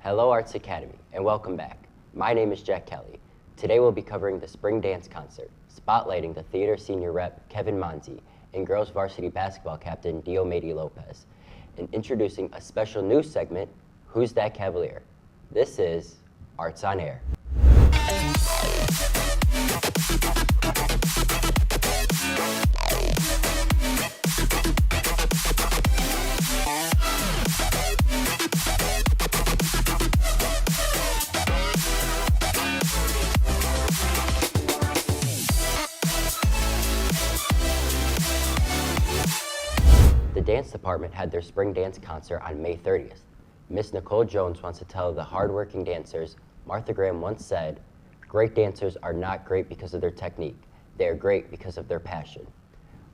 Hello Arts Academy, and welcome back. My name is Jack Kelly. Today we'll be covering the Spring Dance Concert, spotlighting the theater senior rep Kevin Manzi and girls varsity basketball captain Diomedys Lopez, and introducing a special news segment, Who's That Cavelier? This is Arts on Air. The dance department had their spring dance concert on May 30th. Miss Nicole Jones wants to tell the hardworking dancers, Martha Graham once said, "Great dancers are not great because of their technique. They are great because of their passion."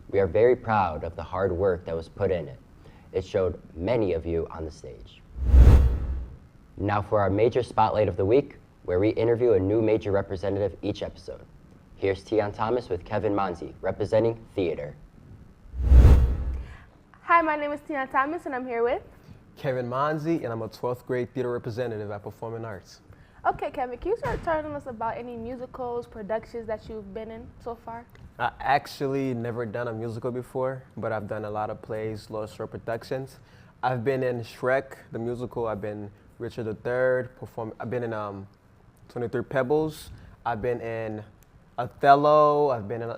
We are very proud of the hard work that was put in it. It showed many of you on the stage. Now for our major spotlight of the week, where we interview a new major representative each episode. Here's Tion Thomas with Kevin Manzi, representing theater. Hi, my name is Tion Thomas, and I'm here with Kevin Manzi, and I'm a 12th grade theater representative at Performing Arts. Okay, Kevin, can you start telling us about any musicals, productions that you've been in so far? I actually never done a musical before, but I've done a lot of plays, Lost Shore productions. I've been in Shrek, the musical. I've been Richard III, I've been in 23 Pebbles. I've been in Othello. I've been in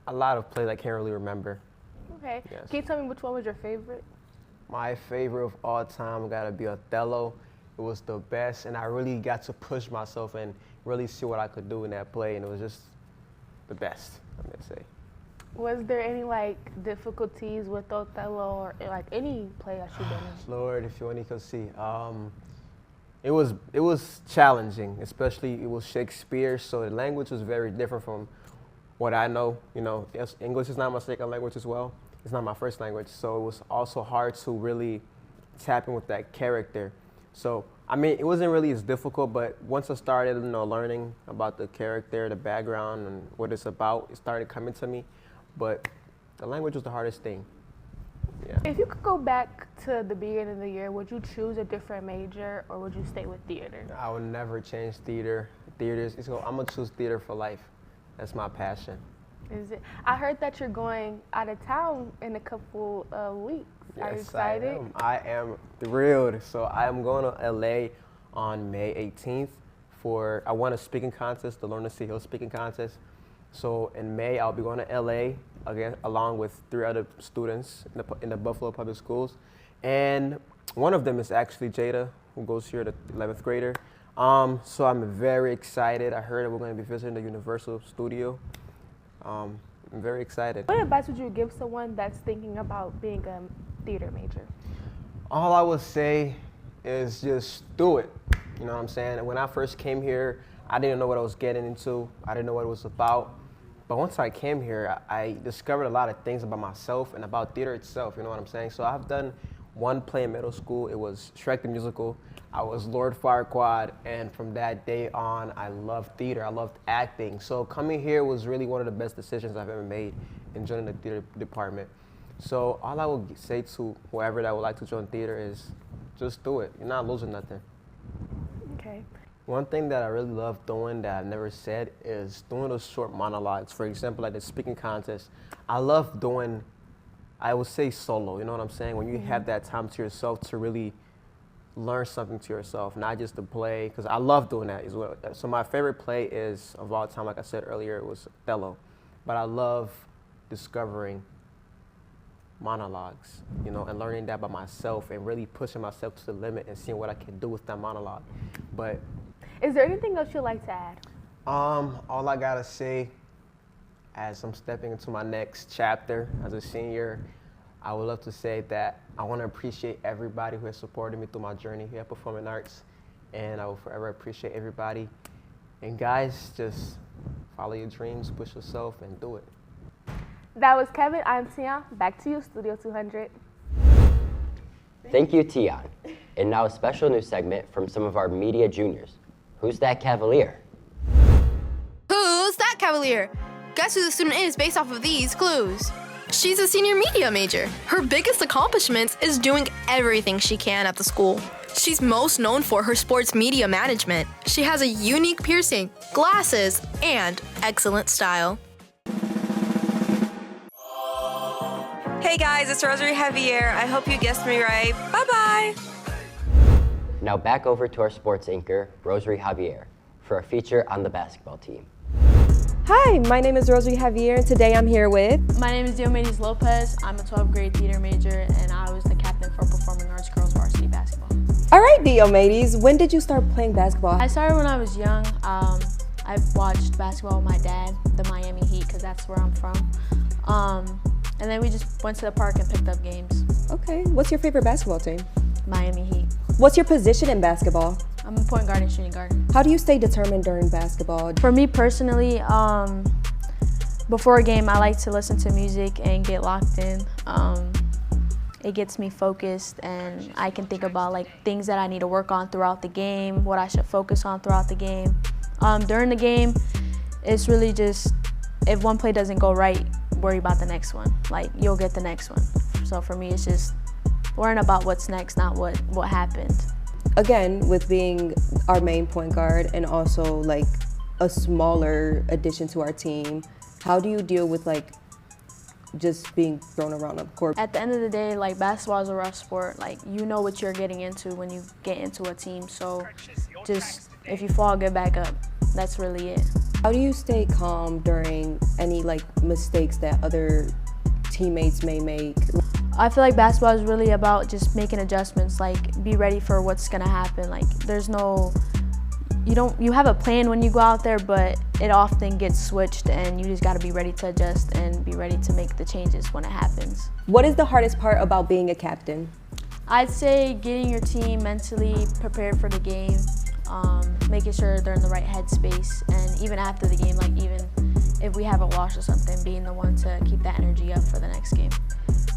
a lot of plays I can't really remember. Okay. Yes. Can you tell me which one was your favorite? My favorite of all time gotta be Othello. It was the best, and I really got to push myself and really see what I could do in that play, and it was just the best, I'm gonna say. Was there any difficulties with Othello or any play that you've been in? Lord, if you only could see. It was challenging, especially it was Shakespeare, so the language was very different from what I know. Yes, English is not my second language as well. It's not my first language, so it was also hard to really tap in with that character. So, it wasn't really as difficult, but once I started, learning about the character, the background, and what it's about, it started coming to me. But the language was the hardest thing. Yeah. If you could go back to the beginning of the year, would you choose a different major or would you stay with theater? I would never change theater. I'm gonna choose theater for life. That's my passion. Is it? I heard that you're going out of town in a couple of weeks. Yes, Are you excited? I am thrilled. So I am going to LA on May 18th I won a speaking contest, the Learn to See Hill speaking contest. So in May, I'll be going to LA again, along with 3 other students in the Buffalo Public Schools. And one of them is actually Jada, who goes here, the 11th grader. So I'm very excited. I heard that we're going to be visiting the Universal Studio. I'm very excited. What advice would you give someone that's thinking about being a theater major? All I would say is just do it. You know what I'm saying? When I first came here, I didn't know what I was getting into. I didn't know what it was about. But once I came here, I discovered a lot of things about myself and about theater itself, you know what I'm saying? So I've done one play in middle school. It was Shrek the Musical. I was Lord Farquaad, and from that day on, I loved theater. I loved acting. So coming here was really one of the best decisions I've ever made in joining the theater department. So all I would say to whoever that would like to join theater is just do it. You're not losing nothing. Okay. One thing that I really love doing that I've never said is doing those short monologues. For example, like the speaking contest. I love doing, I would say solo, you know what I'm saying? When you have that time to yourself to really learn something to yourself, not just to play, because I love doing that as well. So my favorite play is, of all time, like I said earlier, it was Othello. But I love discovering monologues, and learning that by myself and really pushing myself to the limit and seeing what I can do with that monologue. But is there anything else you'd like to add? All I gotta say, as I'm stepping into my next chapter as a senior, I would love to say that I want to appreciate everybody who has supported me through my journey here at Performing Arts, and I will forever appreciate everybody. And guys, just follow your dreams, push yourself, and do it. That was Kevin. I'm Tion. Back to you, Studio 200. Thank you, Tion. And now a special news segment from some of our media juniors. Who's That Cavelier? Who's That Cavelier? Guess who the student is based off of these clues. She's a senior media major. Her biggest accomplishment is doing everything she can at the school. She's most known for her sports media management. She has a unique piercing, glasses, and excellent style. Hey guys, it's Rosary Javier. I hope you guessed me right. Bye-bye. Now back over to our sports anchor, Rosary Javier, for a feature on the basketball team. Hi, my name is Rosary Javier, and today I'm here with... My name is Diomedys Lopez. I'm a 12th grade theater major, and I was the captain for Performing Arts Girls Varsity Basketball. All right, Diomedys, when did you start playing basketball? I started when I was young. I watched basketball with my dad, the Miami Heat, because that's where I'm from. And then we just went to the park and picked up games. Okay, what's your favorite basketball team? Miami Heat. What's your position in basketball? I'm a point guard and shooting guard. How do you stay determined during basketball? For me personally, before a game, I like to listen to music and get locked in. It gets me focused, and I can think about like things that I need to work on throughout the game, what I should focus on throughout the game. During the game, it's really just, if one play doesn't go right, worry about the next one. Like, you'll get the next one. So for me, it's just worrying about what's next, not what happened. Again, with being our main point guard and also like a smaller addition to our team, how do you deal with like just being thrown around the court? At the end of the day, like, basketball is a rough sport. Like, you know what you're getting into when you get into a team. So just, if you fall, get back up. That's really it. How do you stay calm during any like mistakes that other teammates may make? I feel like basketball is really about just making adjustments, like be ready for what's gonna happen. Like, there's no, you have a plan when you go out there, but it often gets switched, and you just gotta be ready to adjust and be ready to make the changes when it happens. What is the hardest part about being a captain? I'd say getting your team mentally prepared for the game, making sure they're in the right headspace, and even after the game, like even if we have a loss or something, being the one to keep that energy up for the next game.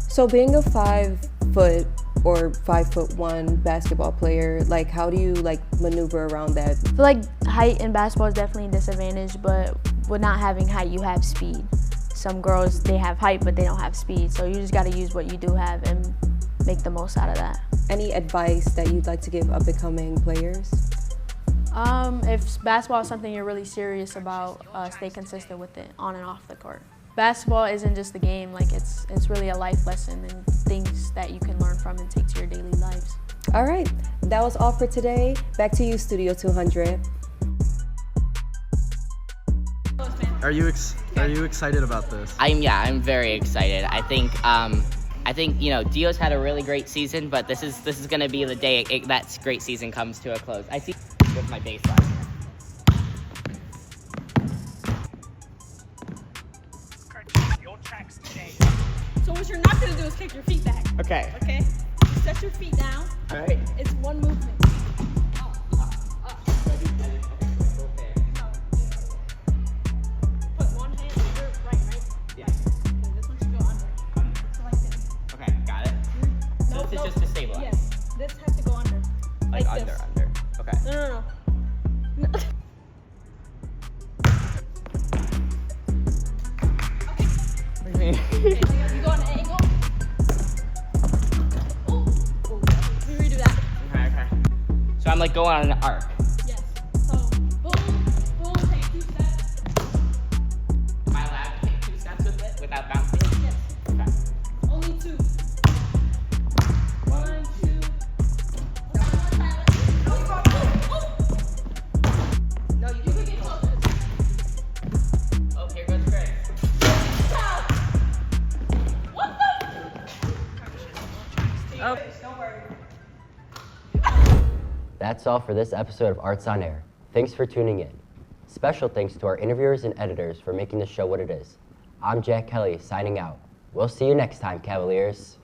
So being a 5 foot or 5'1" basketball player, like how do you like maneuver around that? I feel like height in basketball is definitely a disadvantage, but with not having height, you have speed. Some girls, they have height, but they don't have speed. So you just gotta use what you do have and make the most out of that. Any advice that you'd like to give up-and-coming players? If basketball is something you're really serious about, stay consistent with it on and off the court. Basketball isn't just a game, like it's really a life lesson and things that you can learn from and take to your daily lives. All right, that was all for today. Back to you, Studio 200. Are you excited about this? I'm very excited. I think you know, Dio's had a really great season, but this is gonna be the day that great season comes to a close. I see with my baseline. So what you're not gonna do is kick your feet back. Okay. Okay? Set your feet down. All right. It's one movement. Put one hand on your right? Yeah. And this one should go under. So like this. Okay, got it. So this is just to stabilize. Yes. This has to go under. Like this. under. Okay. No. What do you mean? Okay, so you go on an angle. Oh. Let me redo that. Okay. So I'm like going on an arc. Yes. So boom, take 2 steps. Am I allowed to take 2 steps with it without bouncing? Yes. Okay. Only 2. 1, 2. No, you can get closer. Oh, here goes Greg. What the? Oh. Don't worry. That's all for this episode of Arts on Air. Thanks for tuning in. Special thanks to our interviewers and editors for making the show what it is. I'm Jack Kelly, signing out. We'll see you next time, Cavaliers.